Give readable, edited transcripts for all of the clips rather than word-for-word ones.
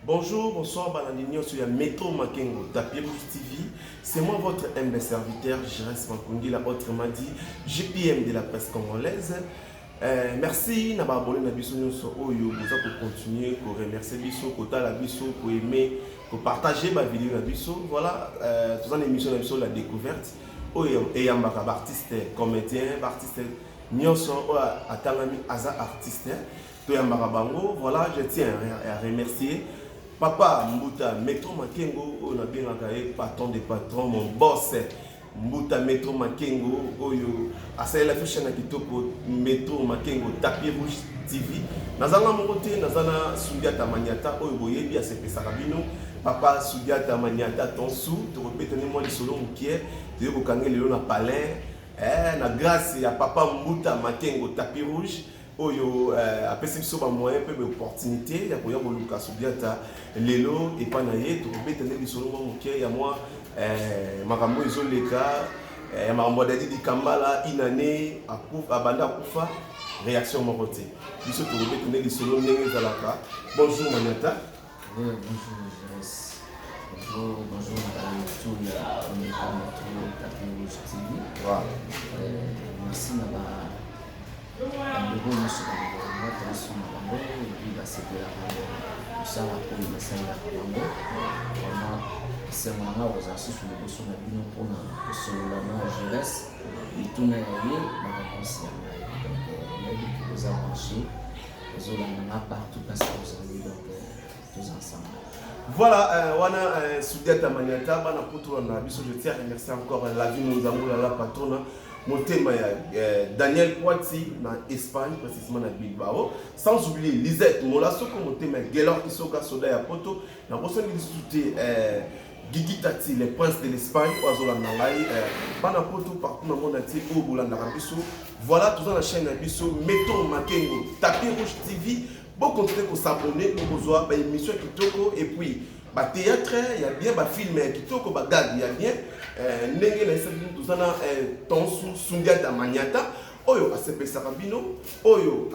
Bonjour, bonsoir, Balandini, sur la Métro Makengo, Tapis Rouge TV. C'est moi votre humble serviteur, Jérès Mankongila, autrement dit GPM de la presse congolaise. Merci d'avoir abonné à Bisso Nyonso Oyo, pour continuer, pour remercier Bisso, pour la Bisso, pour aimer, pour partager ma vidéo à Bisso. Voilà, toute une émission de Bisso, la découverte. Oyo, et Yambaka, artiste, comédien, artiste, Nyonso, Atangami, Aza, artiste. Voilà, je tiens à remercier Papa Mbuta Metro Makengo, on a bien engagé patron des patrons, mon boss Mbuta Metro Makengo, Oyo, Asa la fiche na kitoko Metro Makengo, Tapis Rouge TV. Nazana Morote, Nazana Sudiata Maniata, Oyo Boyebi, Asepe Sarabino, Papa Sudiata Maniata, Tonsu, tu répètes moi les solo Moukier, tu veux qu'on ait le na palais, na grâce à Papa Mbuta Makengo, Tapis Rouge. Oyo apesi biso ba moyen pe opportunité ya koya koluka Sudiata lelo epanaye to betene bisolo moke ya moi makambo ezoleka ya makambo dadi di kambala inane akufa abanda kufa réaction morote biso to betene bisolo ndenge zalaka. Bonjour Maniata. Oui, bonjour Jérès. Bonjour madame tout on est comme tout Tapis Rouge TV. Voilà. Merci d'avoir Ndego nyonso bango tradition na bango epuis basepelaka mosala oyo basalelaka bango vraiment esengo nanga kozala susu liboso na bino mpona kosolola na Jérès bituna ya ye bavakansi ya ngai donc nayebi ke koza branché kozolanda nga partout place kozali donc tous ensemble. Voilà, wana Sudiata Maniata bana kutu na biso. Je tiens à remercier encore la vie nous amour la patronne Motema Daniel Poiti en Espagne, précisément à Bilbao. Sans oublier Lisette Molasso, Motema Gelor Kisoka Soda ya Poto. La prochaine discuter Guigui Tati, les princes de l'Espagne, Oazola Nangai, Bana Poto partout dans le monde entier, au Boulanda Rabiso. Voilà, tout dans la chaîne Abisso, Metro Makengo, Tapis Rouge TV. Bon, continuez à s'abonner, pour voir une émission Kitoko et puis. Théâtre, il y a bien des films qui sont gag, il y a bien Nenge na Sabine Tuzana Tonsu Sudiata Maniata, Oyo Asepe Sarabino, Oyo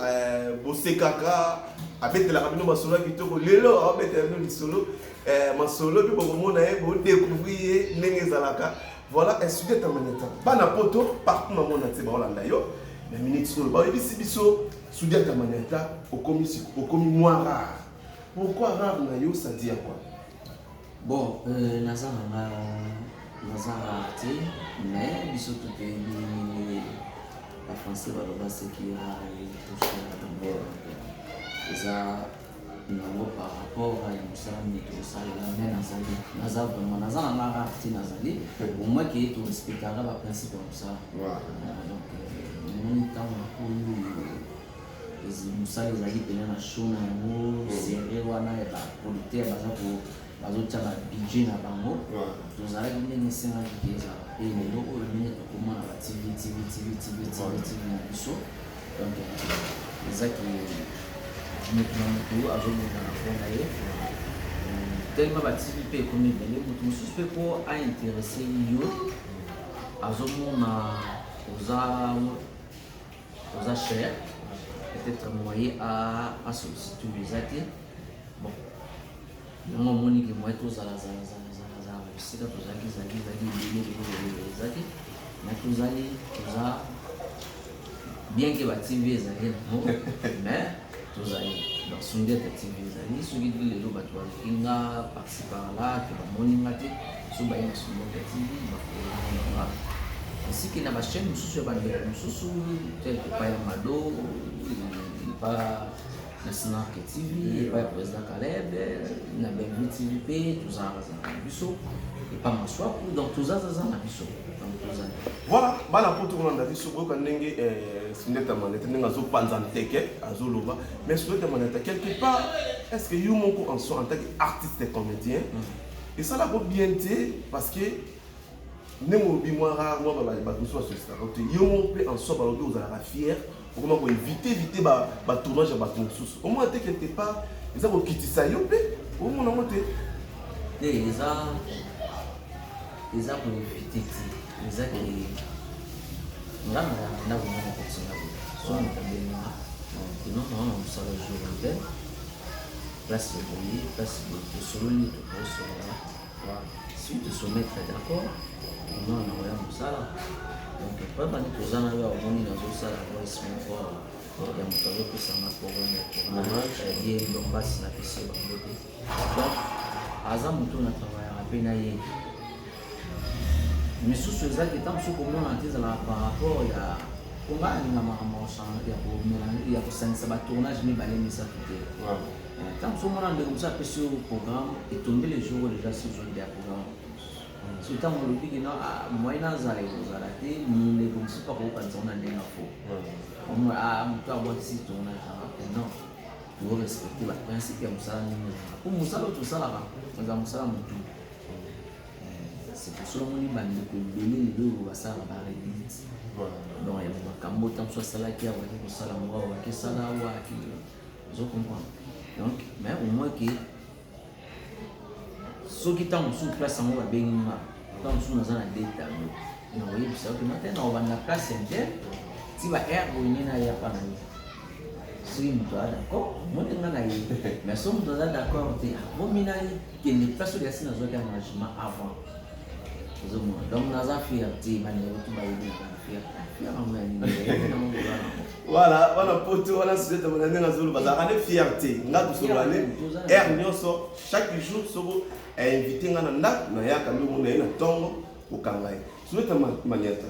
Bosekaka, avec la Rabino Masolo qui toko Lelo, avec le solo, Masolo, puis pour mon aïe, découvrir Nenge Zalaka. Voilà, Sudiata Maniata. Bana poto, partout dans mon atiba Hollanda yo, les minutes sur le bas, et ici, biso, Sudiata Maniata, au commis moins rare. Pourquoi rare na yo, ça dit à quoi? Bon, naza raté, mais biso tout pays la français va le ce qui a touché d'abord ça nango par rapport à musala mito sala mais naza vraiment naza raté nazali au moins qui tout respectera la principe comme ça. Donc mon temps pour les musala ezali pena na show na ngo serré wana ya producteur baza pour bazotya ba budget na bango tozalaki ndenge esengaki ke ezala e lelo oyo ndenge tokoma na ba tv na biso donc ezaki moto na moto azobonga na mpona ye tellement ba tv mpe ekomi ebele moto mosusu mpe mpo ainteresse yo azomona oza cher peut-être moyen à solliciter eza te bon yango omoni ke moye tozala bisika tozalaki ezaki mais toza bien ke batv ezali nango mais tozali donc Sudiata tv ezali soki lelo bato baleki nga parci parla ke bamoni nga te so baye na Sudiata tv bakolanga esiki na bachaîne mosusu ya bandeko mosusu tel epai ya Mado epa na Snark TV, epa ya président Caleb, na Benvi TV pe, tozala biso, epa Maswaku, donc tozala na biso. Voilà, bana poto kolanda biso boka ndenge Sudiata Maniata ndenge azopanza nteke azoloba, mais Sudiata Maniata quelque part, est-ce que yo moko en tant qu'artiste et comédien, et ça l'a bien été parce que ndenge obi moi rare moi ba biso ba sollicita yo moko en soi ba obi ozala fier. Comment on éviter tournage à bateau sous au moins quelque part ils ont quitté ça yo pe au moins on monte les a pour éviter les a qui là on a continuer son non ça le jour place de Bouli, place de Sololi, de Sololi. Si tu se mettre d'accord, on a un Moussala. Donc, pas mal de choses à l'heure, on est dans le salon, on se met voir. Il y a un peu de sang pour il y a une base à la PC. Donc, à Zamoutou, on a travaillé à Penaï. Mais sous ce qui est en dessous, comment on a par rapport à. On va aller à il y a pour ça tournage, mais il ça tout. Tant que on a comme ça, PC au programme, et tomber les jours déjà sur le programme. Si tu as un lobby qui est moyen d'arrêt, vous arrêtez, nous les comme ça, pas qu'on a des infos. On a un peu à ici, on a non. Vous respectez le principe, comme ça, pour Moussa, tout ça là-bas, on a Moussa, tout. C'est pour ça qu'on dit que les deux, on va ça là-bas, donc, il y a un cambo, tant que ça là qui a un salamoua, qui ça là, qui je comprends. Donc, mais au moins que ceux qui sont sous place en haut à Benima, tant que nous avons des tableaux, nous voyons ça que maintenant on va dans la place interne, si va air ou il n'y a pas de si nous sommes d'accord, moi je suis d'accord, mais si nous sommes d'accord, bon, il n'y a pas de place où il y a un arrangement avant. Donc, nous avons fait un petit manière de voilà, voilà, pour tout, voilà, c'est mon année dans le bazar, on est fierté, on a tout sur l'année, chaque jour, sur invité un nat, na ya kambi mon na tongo au kangai. Sur ta maniata.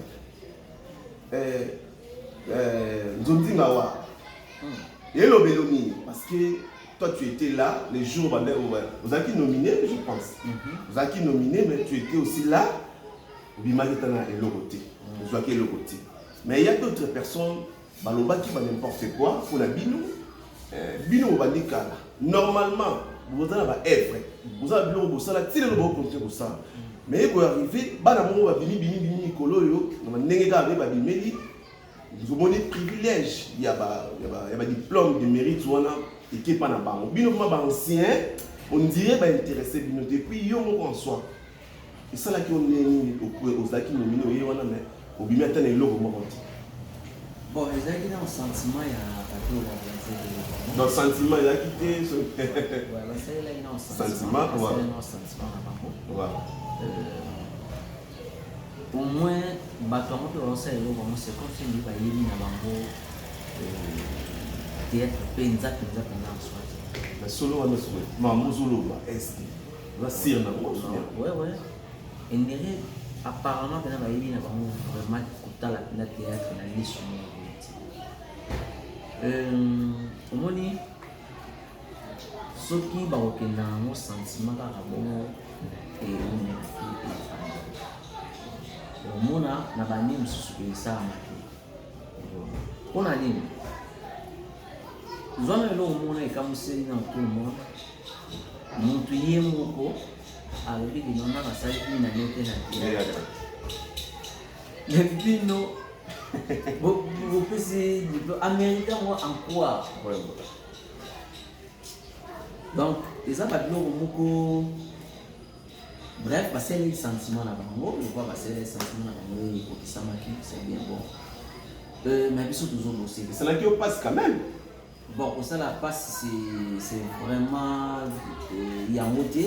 Nzondi ngawa. Yelo beloni, parce que toi tu étais là les jours où vous avez nominé, je pense. Vous avez nominé, mais tu étais aussi là. Bimagetana et l'autre. Vous avez le côté. Mais il y a d'autres personnes, baloba qui va n'importe quoi pour la bino. Bino va dire normalement, vous avez un œuvre. Vous avez un ça, la tire le bon côté pour ça. Mais vous arrivez, banamo va bini koloyo, on n'engage avec babimeli. Vous avez des privilèges, il y a des diplômes de mérite ou et qui est pas na bango. Bino ma ancien, on dirait ba intéressé bino depuis yo en soi. Et ça là qui on est aux acquis nominés on a mais au bimi atteindre le logo mo. Bon, les gens qui ont un sentiment, il y a pas tout là. Donc sentiment il a quitté ce ouais, c'est là il a un sentiment, ouais. C'est un sentiment là voilà. Au moins bateau on sait le moment c'est comme si il va y aller dans bango théâtre penza pendant soit. Mais solo on souhait. Maman solo est-ce que va sir na mo. Ouais. Et néré apparemment pendant va y aller dans bango vraiment kutala na théâtre na leçon. Omoni soki bakokenda yango sentiment kaka bongo omona na bani mosusu esalama te mpona nini zwana lelo omona ekamuseli na tout le monde motu ye moko alobi linonga basalaki na ye te na te bino bopesi américain ngo en quoi donc eza babiloko moko bref basali sentiment na bango je vois basali sentiment na bango ekokisamaki c'est bien bon mais biso tozobosser c'est là qui passe quand même bon pour ça la passe c'est vraiment yango te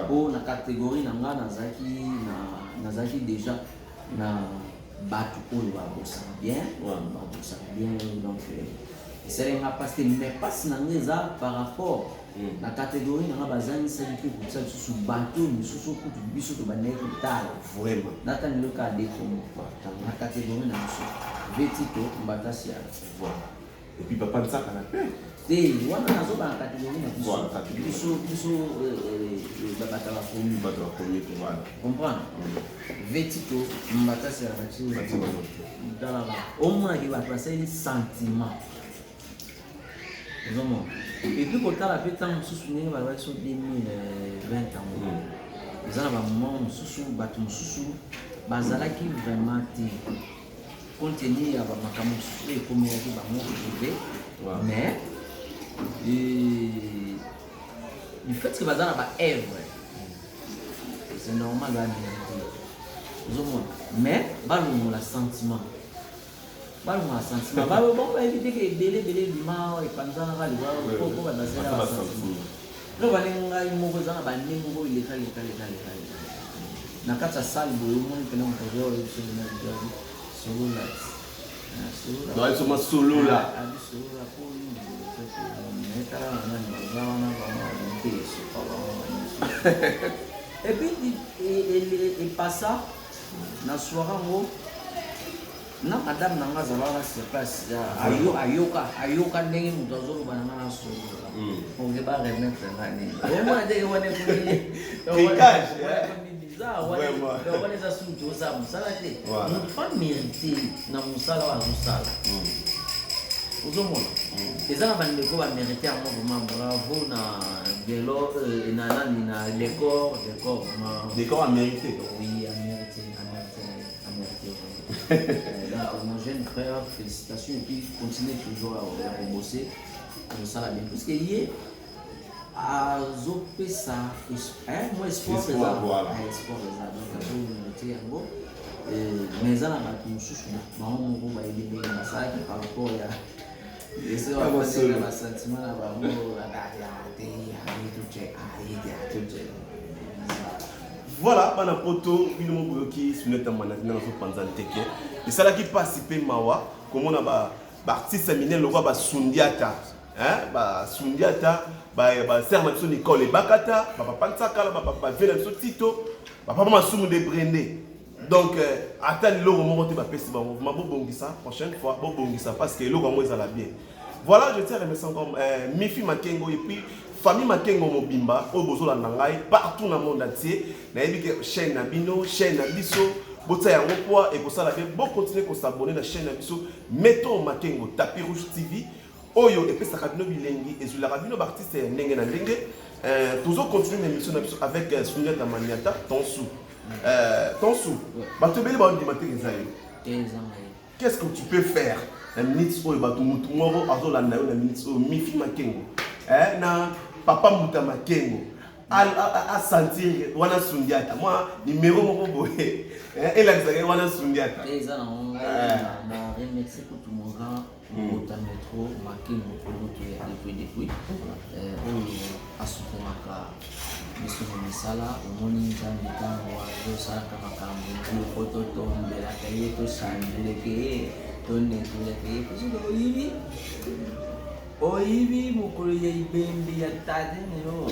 po na catégorie na nga nazaki déjà na bato oyo babosaka bien donc esalenga parce que mais passe na nga eza par rapport na catégorie na nga bazangisaki mpe kokisa lisusu bato misusu kutu biso tobandaki kotala vraiment natani loka adekomo na catégorie na biso vetito mbatasi ya et puis papa nsaka na pe te wana nazoba na catégorie na biso bato bakomi comprendre vetito mbatasi ya batalaka omonaki bato basali sentiment vraiment et puis kotala mpe ntango mosusu ndenge balobaki so 2020 yango eza na bamoment mosusu bato mosusu bazalaki vraiment te compte tenu ya bamakambo mosusu oyo ekomelaki bango privé mais du fait que baza na baœuvre c'est normal bamérite ozomona mais balongola sentiment bon éviter que ebele bima epanzanaka liwa po bazala basentiment no balenga imoko zana banengo ile kale na kata sali boyo moni pena mtoyo yo solo na jaji solo la non ils sont solo là solo la pour nous metara na na et puis il passa na soirée na madame nanga zalala sur place ayoka ndenge mutu azoloba nanga na solo onge ba remettre ngani vraiment ndenge wane wane za sutu osa musala te mutu pa mérité na musala wa musala ozomona eza na bandeko bamérité yango vraiment bravo na gelo na nani na décor amérité oui amérité mon jeune frère, félicitations et puis continuez toujours à bosser comme ça là bien parce que hier à Zopé ça moi espoir c'est ça espoir donc à vous mais ça là tout chouchou maman on va aider bien ça par rapport à c'est va passer le sentiment là ba mo voilà bana poto bino moboyoki suneta manakina na panza nteke esala ki participer mawa komona ba artiste minene lokwa ba sundiata ba sundiata ba serma biso Nicole Bakata ba papa Ntsakala ba papa Vela biso Tito ba papa Masumu de Brendé donc atali loko moko te ba pesi ba mabo bongisa prochaine fois bo bongisa parce que loko mo ezala bien voilà je tiens à remercier encore Mifi Makengo et puis famille Makengo Mobimba au bozola nangai partout dans le monde entier na yebi que chaîne na bino chaîne na biso botsa yango poa et pour ça la bien bon continuer ko s'abonner na chaîne na biso mettons Makengo Tapis Rouge TV oyo et puis ça kabino bilengi et sur la kabino artiste ndenge na ndenge toujours continuer l'émission na biso avec Suneta Maniata Tonsu bato beli ba ndimate ezayo qu'est-ce que tu peux faire na minutes oyo bato mutu moko azolanda yo na minutes oyo Mifi Makengo na papa Muta Makengo à sentir wana sundiata moi numéro moko boye ela nzaka wana sundiata eza na remercier pour tout mon grand Muta Metro Makengo pour notre depuis asukumaka biso misala omoni nzambe ntango azosaka makambo ndio fototombelaka ye tosangeleke tonetoleke ye kusoki oyibi mokolo ya ibembe ya tate nero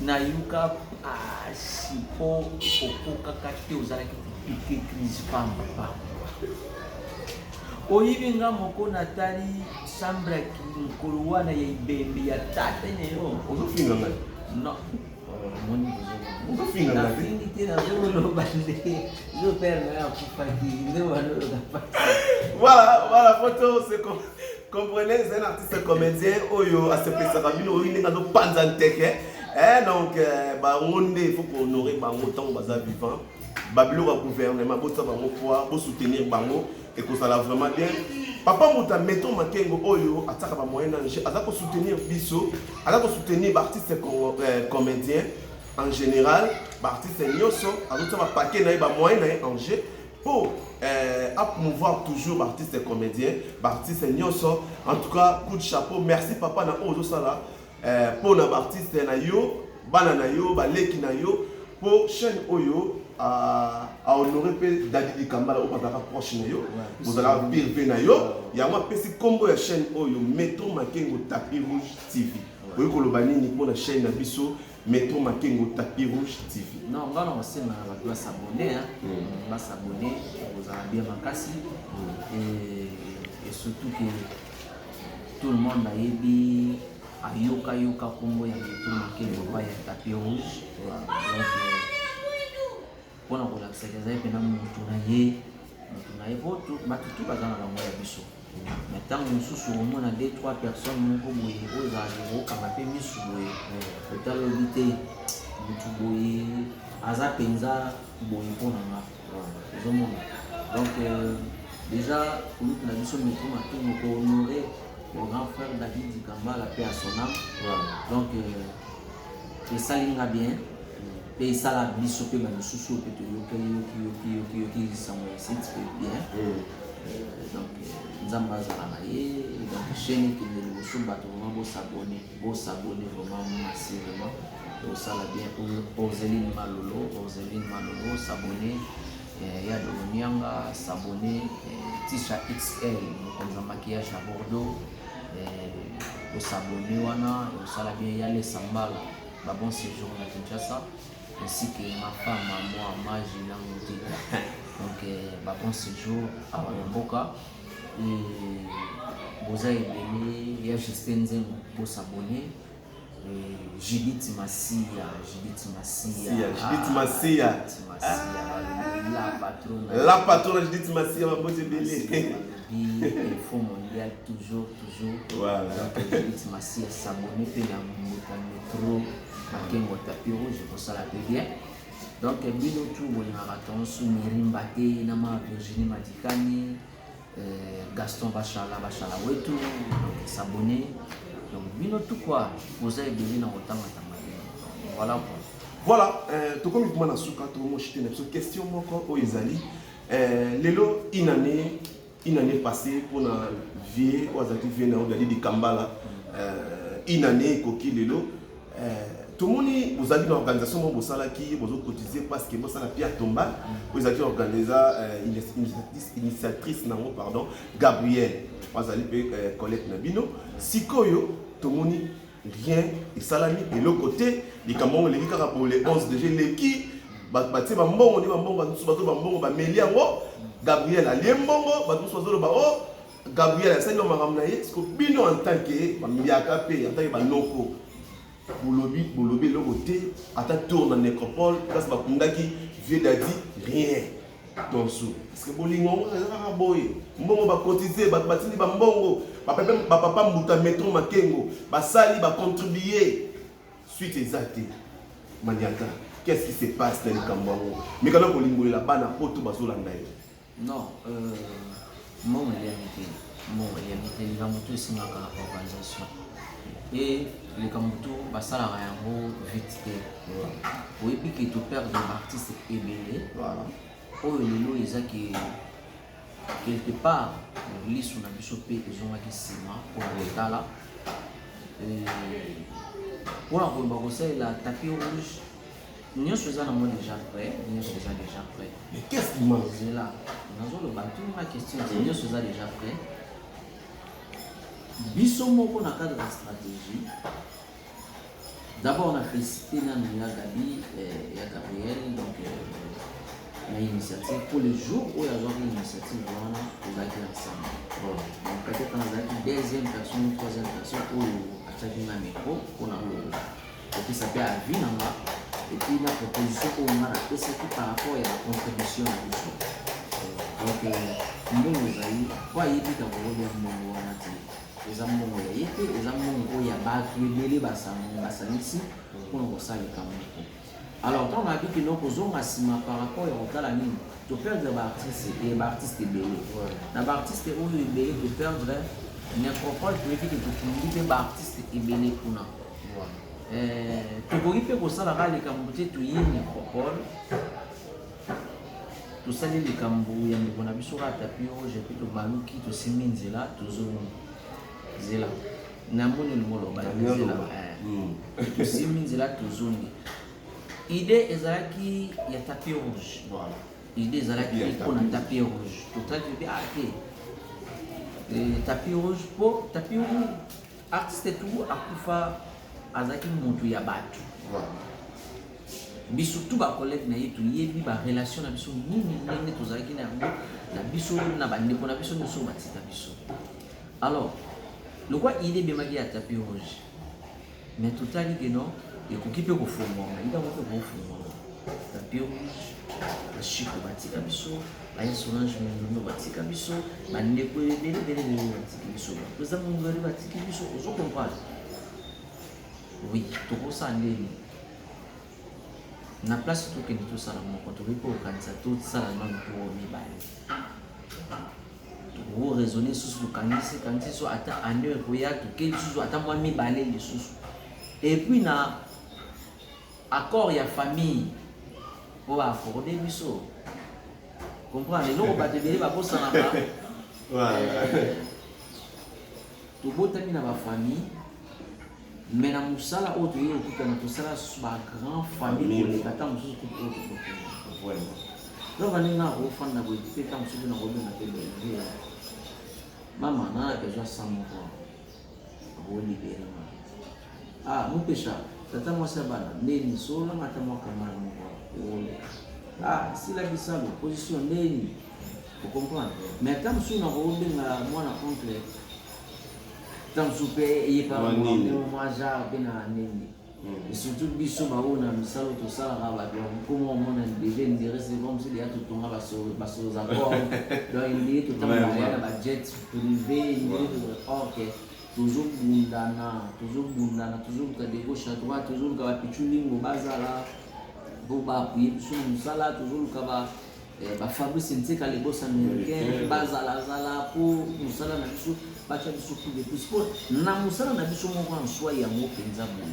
na yuka sipo okokaka te ozalaki kopike crise pamba oyibi nga moko natali sambraki mokolo wana ya ibembe ya tate nero ozofinga ngai non moni ozofinga ngai nafingi te nazoloba nde zopere na ya kupaki nde wanoloka pasi voilà photo c'est comme comprenez, c'est un artiste comédien oyo a se pesa kabino oyo ndenge zo panza nteke donc il faut qu'on honorer bango tant baza vivant babilo ka gouvernement botsa bango poa bo soutenir bango et que ça va vraiment bien papa Muta mettons Makengo oyo ataka ba moyen danger azako soutenir biso azako soutenir artiste comédien en général artiste nyoso azotsa ba paquet na ba moyen na Angers pour promouvoir toujours artiste et comédien, artiste Nyoso. En tout cas, coup de chapeau, merci papa na ozo sala pour na artiste na yo, bana na yo, baleki na yo, pour chaîne oyo à honorer pe Daddy Kambala au pataka proche na yo, vous allez birve na yo, ya moi pesi combo ya chaîne oyo, mettons Makengo Tapis Rouge TV. Vous voyez que le bani ni pour la chaîne na biso. Mettons Makengo Tapis Rouge TV. Non, on va s'abonner, on va s'abonner, vous allez bien makasi et surtout que tout le monde a ébi ayoka Congo ya Mettons Makengo ya Tapis Rouge. Donc pour la relaxer, vous avez bien mutunaye voto batutu bazana bango ya biso. Maintenant, nous sommes au moins 2-3 personnes qui ont été donc déjà, pour nous, nous sommes honorer le grand frère David Kambala, la paix à son âme. Donc, ça l'ira bien. Et ça l'a bissopé, mais nous sommes bien. Donc nzamba zalanaye donc chaîne qui est le sous bateau vraiment s'abonner vraiment massivement au sala bien Orzeline Malolo s'abonner il y a Dolonianga s'abonner Tisha XL comme un maquillage à Bordeaux au s'abonner wana au sala bien il y a les Sambala bon séjour à Kinshasa ainsi que ma femme moi Magie Langouti donc bon séjour à Wamboka et vous avez béni il y a Justin Zen pour s'abonner Judith Massia la patronne Judith Massia ma bonne belle info mondial toujours voilà donc Judith Massia s'abonner puis la métro Makengo tapis rouge pour ça la bien donc bino tout on a attention Mirimbate nama Virginie Madikani Gaston Bachala Wetu donc s'abonner donc bino tout quoi vous avez besoin dans autant voilà quoi voilà tout comme vous m'en souka tout mon chité une question encore au Isali lelo une année passée pour la vie aux activités na on dit Kambala une année coquille lelo tout le monde vous avez une organisation qui vous cotisez parce que vous avez Pierre Tomba, vous avez organisé initiatrice pardon Gabriel, vous avez Colette Nabino, Sikoyo, tout le monde rien et salami et l'autre côté les Cameroun les Vicara pour les 11 déjà les qui bâti bambon on dit bambon bambon bambon Gabriel aliembongo batu sozo ba oh Gabriel c'est le maramnaye parce que bino en tant que miliaka pe en tant que banoko Bolobi le côté à ta tour dans la nécropole parce que Kundaki vient d'adi rien dans sous parce que bolingo boy mbongo ba cotiser ba batini ba mbongo ba papa mbuta métro Makengo ba sali ba contribuer suite exacte maniata qu'est-ce qui se passe dans le Cameroun mais quand on bolingo là bas na poto bazolanda non mon réalité les Camerounais c'est ma organisation et les Camerounais basala yango vite oui puis que tu perds des artistes ébélés voilà oh lelo ezaki quelque part lisu na biso pe ezongaki nsima pour l'état là pour la Bolbarosé la tapis rouge nous sommes déjà prêts mais qu'est-ce qui manque là nous avons la question nous sommes déjà prêts biso moko na cadre de stratégie d'abord on a félicité Nanoya Gabi et Gabriel donc l'initiative pour le jour où il y a une initiative on a ensemble donc peut-être on a une deuxième personne une troisième personne où attaquer la micro on a et puis ça peut à vie et puis la proposition qu'on a fait c'est par rapport à la contribution à l'issue donc nous allons quoi il dit qu'on va les amours les amours il y a pas les basanisi pour nous ça les Camerounais alors quand on a dit que nous posons massivement par rapport à la ligne tu perds des artistes belés les artistes où les belés tu perds nécropole tu veux que tu des artistes belés pour nous tu peux dire que ça là les Camerounais tu y nécropole tout ça les Camerounais on a vu sur la tapis j'ai pris le malouki tout ces mines là toujours zela namoni ngolo ba zela tout ces mines là toujours idée ezalaki ya tapis rouge voilà idée ezalaki pour un tapis rouge tout à fait tapis rouge pour tapis rouge artiste tout akufa azaki mutu ya batu voilà biso tout ba collègue na yetu yebi ba relation na biso nini ndenge tozalaki na biso na bande ko na biso no so batita biso alors le quoi idée bemaki ya tapis rouge mais tout à dit que non et ko kipe ko fongo na ida ko fongo tapis rouge la chico batika biso la Solange no batika biso bande ko bele batika biso nous avons ngori batika biso ozo comprendre oui to ko sa ndeni na place tout que tout ça mon quand on peut organiser tout ça dans le pour mibale vous raisonner sur le candidat soit ata année koya to quel soit ata moi mibale les sous et puis na accord ya famille pour accorder biso comprendre non pas te dire ba ko ça na tobotami na bafamille mais na mosala oyo toyei okutana tosala bagrand famille koleka ata mosusu kutu oyo tokokena donc baninga akofanda boye mpe ta mosusu nakobenga te belge mama na besoin sa moko akolibere ma mopesha tata mwasi ya bana ndeni solanga ata mwa kamara moko okoleka sila bisalo position ndeni ocomprendre mais ata mosusu nakobenga mwana oncle tant soupe et par moi ja ben nini et surtout biso ba ona misalo to sala ba comme on a déjà dire c'est comme si il y a tout ton baso za quoi donc il est tout temps ba jet privé ok toujours bundana toujours ka de gauche à droite toujours ka pichulingo bazala bo ba puis biso misala toujours ka ba Fabrice Ntseka les boss américains bazala zala pour misala na biso bacha biso plus de plus pour na musala na biso moko en soi ya mo penza bon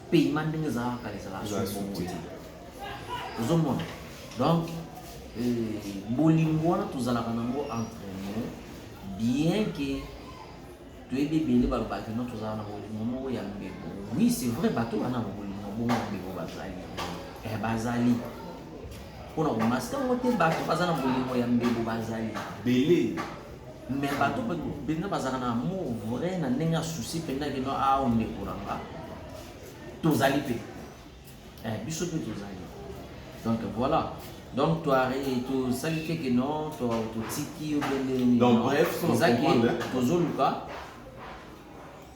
paiement ndenge za ka les ala so bon côté ozomona donc bolingo na tozala kana ngo entre nous bien que tu es bébé ba ba que nous tozala na bolingo moko ya mbebo oui c'est vrai bato bana bolingo bon mbebo bazali bazali ona umaska wote bato bazana bolingo ya mbebo bazali belé mais bato benga bazaka na amour vrai na ndenge souci penda que no on est kuranga tozali pe biso pe tozali donc voilà donc toi to salite que non to tiki ou bien donc bref on comprendre tozoluka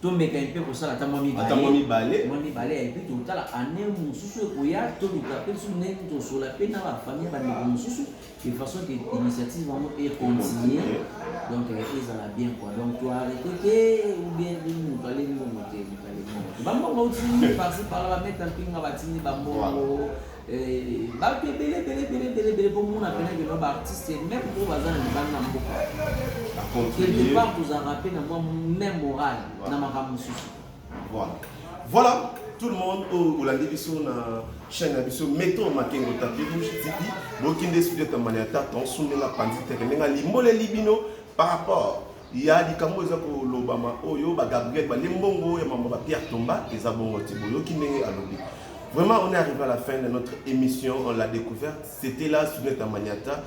to meka un peu pour ça la mami balé et puis tout à la année mususu koya to luka pe su ne to so la pe na la famille ba ne mususu de façon que l'initiative vraiment est continuer donc ils ont bien quoi donc toi arrêter ou bien nous parler nous monter ba mo aussi passer par la mettre un pinga batini ba mo ba belé pour mon appel que nos artistes même pour bazana ni bana mboka quelque part vous en rappelez na moi même moral na makambo susu voilà tout le monde au la division na chaîne na biso Métro Makengo Tapis Rouge TV bokinde studio ta maniata ton sunela pandite kenga limbole libino par rapport il y a des cambos ko lobama oyo ba Gabriel ba limbongo ya mama ba Pierre Tomba et zabongo tiboyo kinenge alobi. Vraiment, on est arrivé à la fin de notre émission, on l'a découverte. C'était là, Suneta Maniata,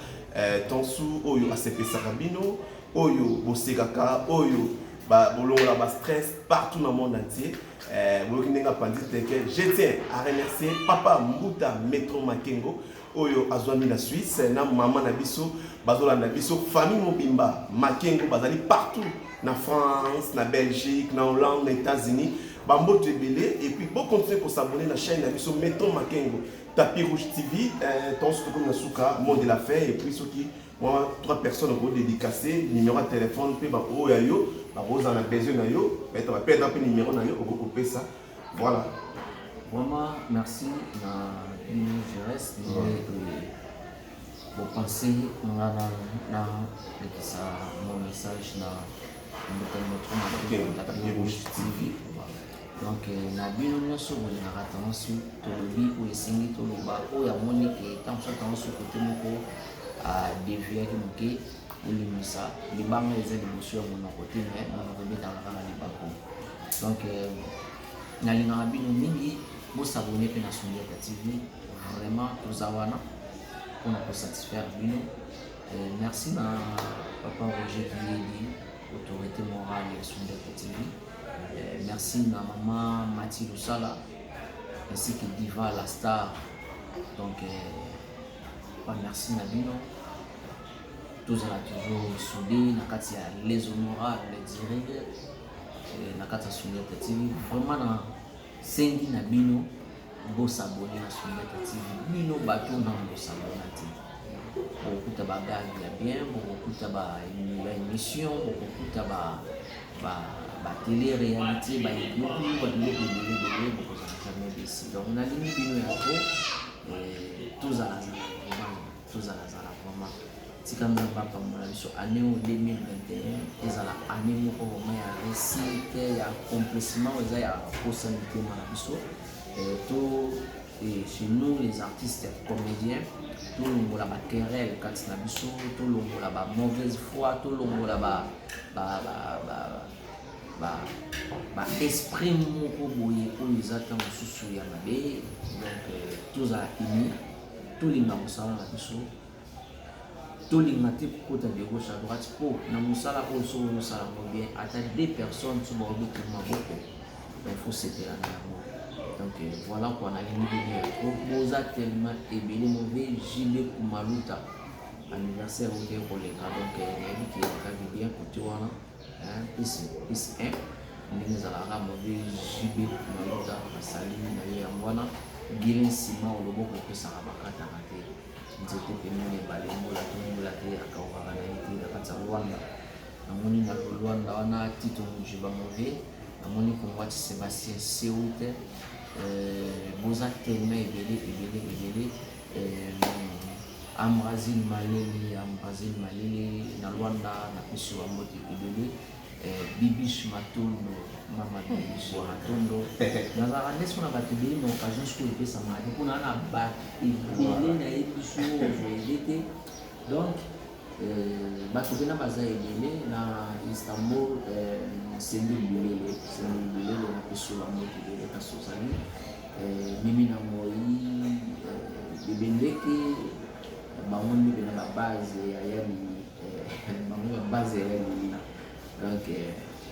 Tansu, Oyo, ACP Sarabino, Oyo, Bosekaka, Oyo, Bolonga, Stress, partout dans le monde entier. Je tiens à remercier Papa Mbuta Métro Makengo, Oyo, Azwami la Suisse, Maman Nabiso, Bazola Nabiso, famille Mobimba, Makengo, Bazali, partout, dans France, dans Belgique, dans Hollande, dans États-Unis. Bambo Tebele et puis bon continuer pour s'abonner à la chaîne Nabiso Métro Makengo Tapis Rouge TV Tansu comme Nasuka monde de la fin et puis ceux qui moi 3 personnes ont dédicacé numéro de téléphone puis ba o yayo ba rose en a besoin na yo mais tu vas perdre un peu numéro na yo au couper ça voilà vraiment merci na je reste pour penser na ça mon message na Métro Makengo Tapis Rouge TV. Donc, na bino nyonso bolingaka tansu tolobi oyo esengi toloba oyo amoni ke ntango tansu kote moko adeviaki moke olimisa libanga eza liboso ya monoko te me monoko ebetaka kaka libako donc nalingaka bino mingi bosabone mpe na Sundiata TV vraiment toza wana mpona kosatisfaire bino merci na papa Roger Kiyedi autorité morale ya Sundiata TV. Merci à maman Mathilde Sala ainsi que Diva la star. Donc merci Nabino. Tous on a toujours soudé nakati les honorables direct nakati Sundiata TV. Vraiment na sengi Nabino bo s'abonner à Sundiata TV. Bino bato na bo s'abonner. Beaucoup de bagages bien, beaucoup de émission, beaucoup de télé-réalité, donc on a limité bino yako tous à la vraiment si quand même pas mon avis sur année 2021 ils à la année moko vraiment ya récit ya accomplissement ils ya possibilité mon avis sur to Et chez nous, les artistes comédiens, tout le monde a querelle, tout le monde a mauvaise foi, tout le monde a esprit moko boye oyo eza ntango mosusu ya mabe. Donc tozala uni, tolinga mosala na biso, tolinga te kokota de gauche à droite mpo na mosala oyo soki ozosala ngo bien ata 2 personnes so baobeta maboko il faut sepelana yango. Donc voilà quoi, on a une boza tellement ebele mauvais gilet kumaluta anniversaire au bien pour les gars. Donc il qui est bien côté wana plus 1 ndenge ezalaka mauvais gilet kumaluta basali na ye yango wana gilet nsima oloboko epesaka bakataka te nzete pemene ebale mbola te akaokaka na ye te na kati ya Rwanda. Namoni na Rwanda wana Tito Mujiba mauvais, namoni Kongwati Sébastien Seoute, boza tellement ebele Amrazil Maleli na Rwanda na pesi wa mbote ebele Bibish Matondo, Mama Bibish Matondo. Nazara nesu na bato ebele na occasion siko epesa mali mpona na bato ebele na yebiso ozoelete. Donc bato pena baza ebele na Istanbul, Sembi Bulele na pesi wa mbote ebele kasi ozali Mimi na Moi, Bebendeke, bango mpe na babase ya yali bango babase ya yali. Donc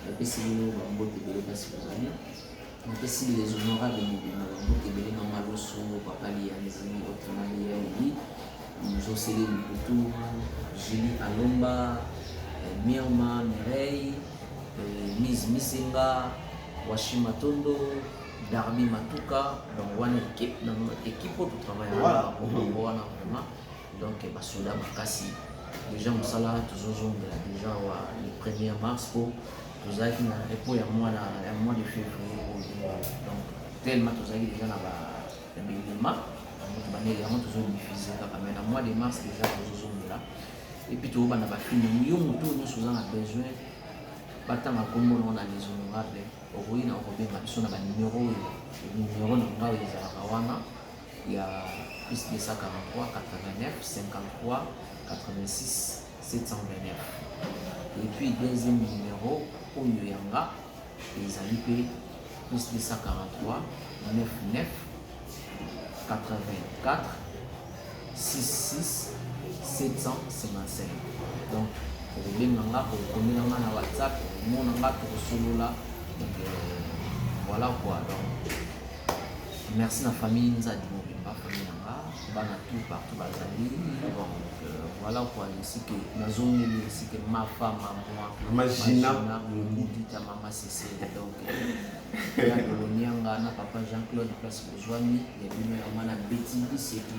napesi bino bambote ebele kasi kozali, napesi les honorables mobima bambote ebele na Maloso, Papa Lianzi, Autrement Lianzi, Josele Liputu, Julie Alomba, Mirma Mireille, Miss Misinga, Washimatondo, Darby Matuka. Donc wana équipe pour travailler wana vraiment. Donc basoda makasi déjà mosala tozozongela déjà wa le 1er mars pour tozalaki na repos ya mois de février. Donc tellement tozalaki déjà na bilema baneli yango tozodiffuze kaka mais na mois de mars déjà tozozongela. Et puis tozobana bafilme yo moto nyonso oza na besoin batanga kombo na les honorables okoyi na okobenga biso na banimero na ngai ezalaka wana ya plus 243 89 53 86 729. Et puis deuxième numéro oyo yanga ezali pe plus 243 99 84 66 755. Donc okobenganga okokomela na WhatsApp omonanga tokosolola. Donc voilà quoi. Donc merci la famille Nzadi Mobimba, famille Nanga, bana tout partout bazali. Donc voilà quoi, ici que na zone ici que ma femme moi, Maman Gina, Moudita Mama Cécile. Donc la Colonianga na papa Jean-Claude place Bozwami, et puis na Betty c'est qui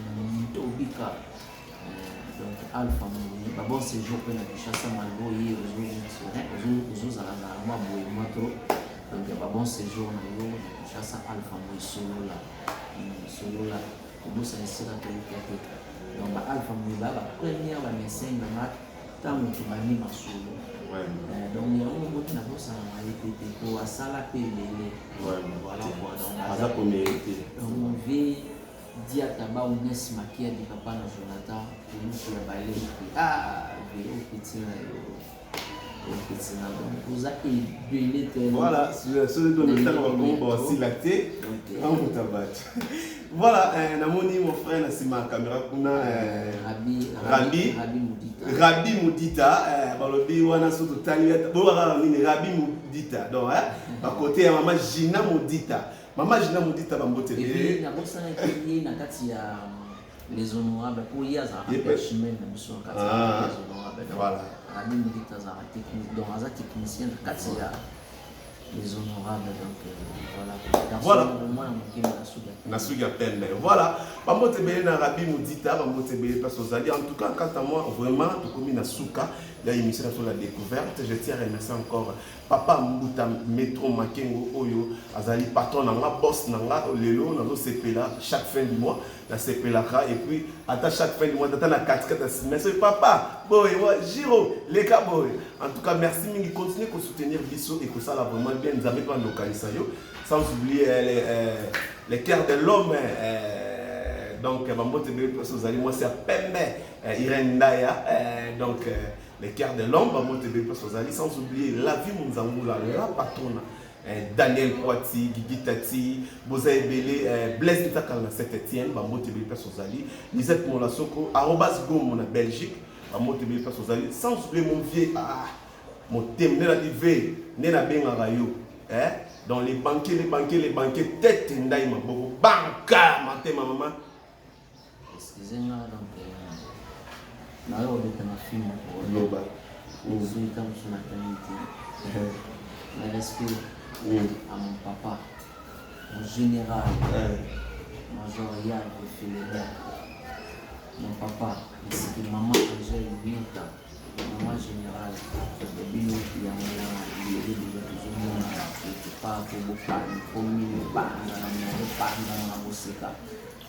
Tobika. Donc Alpha Mouni, bon séjour pour la chasse à Malbo et aux à la moi trop. Donc bon séjour na yo chasse à Alpha Mouni solo là pour ça c'est la théorie. Donc Alpha Mouni la première la médecin na tant que bani masolo. Donc il y a un moment qui n'a pas ça à répéter pour à ça la payer. Voilà quoi. Donc ça pour mériter. On veut dia taba Ones Makia de papa na Jonathan pour nous sur la balai au petit donc vous avez voilà ce dont le temps va aussi lacté en tabac. Voilà namoni mon frère na sima caméra kuna Rabi Mudita balobi wana soto taliata bo wala nini Rabi Mudita donc à côté ya maman Gina Mudita. Maman Gina Mudita bambote et puis na bossa na kati ya les honorables pour y avoir un chemin na biso kati ya les honorables. Voilà. Rabi Mudita za technique donc aza technicien de kati ya les honorables. Donc voilà moi na suga pende voilà bambote bele na Rabi Mudita bambote bele parce aux en tout cas quant à moi vraiment to komi na suka la émission sur la découverte. Je tiens à remercier encore Papa Mbuta Metro Makengo Oyo azali patron nanga boss nanga lelo nazo sepela chaque fin du mois na sepela et puis à chaque fin du mois tata na 4 merci papa boy Giro les boy. En tout cas merci mingi continuer à soutenir Bisso et que ça là vraiment bien nous avez pas localiser yo sans oublier les cœurs de l'homme donc bambote bébé place ozali moi c'est Pembe Irène Ndaya donc les cœurs de l'homme bambote bébé place ozali sans oublier la vie Munzangula la patronne Daniel Poiti Guigui Tati Boza Ebele Blaise Ntakal na Saint-Étienne bambote bébé place ozali Lisette Molasoko @gom na Belgique bambote bébé place ozali sans oublier mon vieux mon thème ne la divé ne la bengaka yo dans les banquiers tête ndaï ma bobo banca maté ma maman excusez-moi donc na yo de na film loba uzui kama tunatamiti na respect à mon papa mon général major Yann Filéa mon papa c'est que maman Angèle Minta maman général de bino ya mwana il est déjà toujours mwana pas pour bopani pour mille banda na mwana banda na musika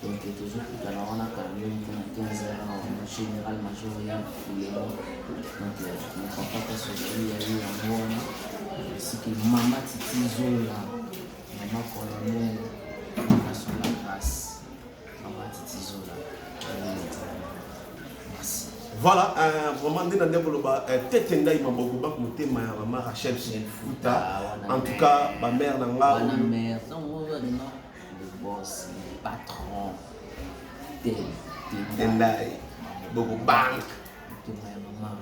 donc toujours tout à l'heure on a quand même 15 ans mon général major Yann Filéa donc mon papa parce que il y a eu un mwana c'est que maman Titi Zola maman colonel maman sur la grâce maman Titi Zola merci. Voilà, vraiment, tête ndaï ma bobo banque monté ma maman Rachel Fouta. En tout cas, ma mère n'a pas. Ma mère, le boss, le patron, Ndaï, bobo banque.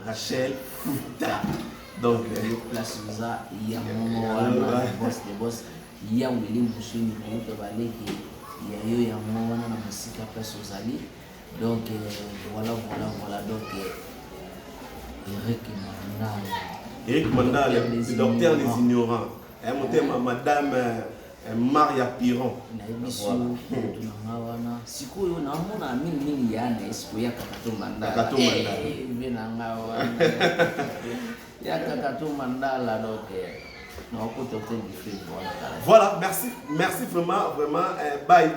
Rachel Fouta. Donc, le place où ça, il y a le boss, il y a où il est mouché, il y a un musique après Sozali. Donc voilà donc Eric Mandal, le docteur des ignorants. Madame Maria Piron. Sikoyo namona mingi yana siku ya Kakato Mandala. Mandala donc voilà, merci vraiment, bye.